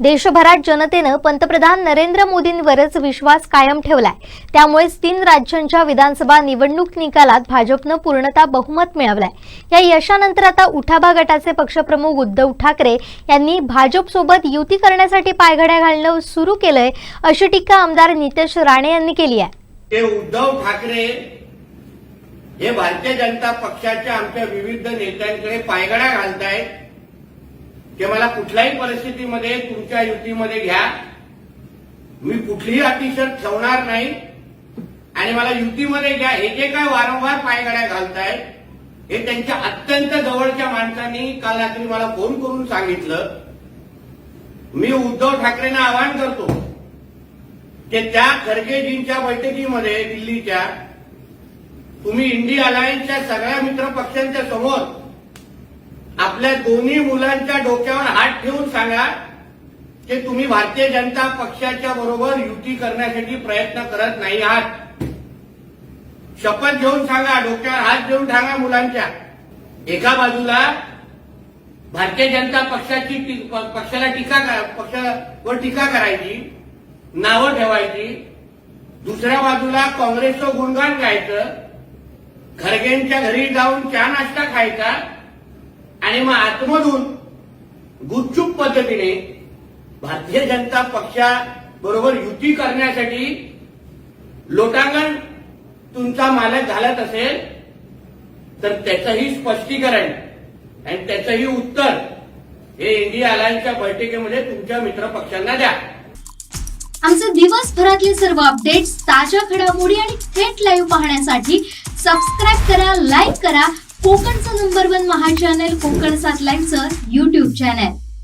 देशभरात जनतेनं पंतप्रधान नरेंद्र मोदींवरच विश्वास कायम ठेवलाय। त्यामुळेच 3 राज्यांच्या विधानसभा निवडणूक निकालात भाजपनं पूर्णतः बहुमत मिळवलंय। या यशानंतर आता उठाभा गटाचे पक्षप्रमुख उद्धव ठाकरे यांनी भाजपसोबत युती करण्यासाठी पायघड्या घालणं सुरू केलंय, अशी टीका आमदार नितेश राणे यांनी केली आहे। उद्धव ठाकरे हे भारतीय जनता पक्षाच्या आमच्या विविध नेत्यांकडे पायघड्या घालतायत की मला कुठल्याही परिस्थितीमध्ये तुमच्या युतीमध्ये घ्या, मी कुठलीही अटी शर्त ठेवणार नाही आणि मला युतीमध्ये घ्या। हे जे काय वारंवार पायघड्या घालतायत हे त्यांच्या अत्यंत जवळच्या माणसांनी काल रात्री मला फोन करून सांगितलं। मी उद्धव ठाकरेंना आवाहन करतो की त्या खरगेजींच्या बैठकीमध्ये दिल्लीच्या तुम्ही इंडिया अलायन्सच्या सगळ्या मित्र पक्षांच्या समोर आपल्या दोन्ही मुलांच्या डोक्यावर हात ठेवून सांगा की तुम्ही भारतीय जनता पक्षाच्या बरोबर युती करण्यासाठी प्रयत्न करत नाही आहात। शपथ घेऊन सांगा, डोक्यावर हात देऊन सांगा मुलांच्या। एका बाजूला भारतीय जनता पक्षाला पक्षावर टीका करायची, नावं ठेवायची, दुसऱ्या बाजूला काँग्रेसचं गुणगान गायचं, खरगेंच्या घरी जाऊन चहा नाश्ता खायचा आणि मग आतमधून गुपचूप पद्धतीने भारतीय जनता पक्षाबरोबर युती करण्यासाठी लोटांगण तुमचा मालक घालत असेल तर त्याचंही स्पष्टीकरण आणि त्याचंही उत्तर हे इंडिया अलायन्सच्या बैठकीमध्ये तुमच्या मित्र पक्षांना द्या। आमचे दिवसभरातले सर्व अपडेट्स, ताज्या घडामोडी आणि थेट लाईव्ह पाहण्यासाठी सबस्क्राईब करा, लाईक करा कोकणचं नंबर 1 महा चॅनल कोकण 7 लाईव्हचं YouTube चॅनल।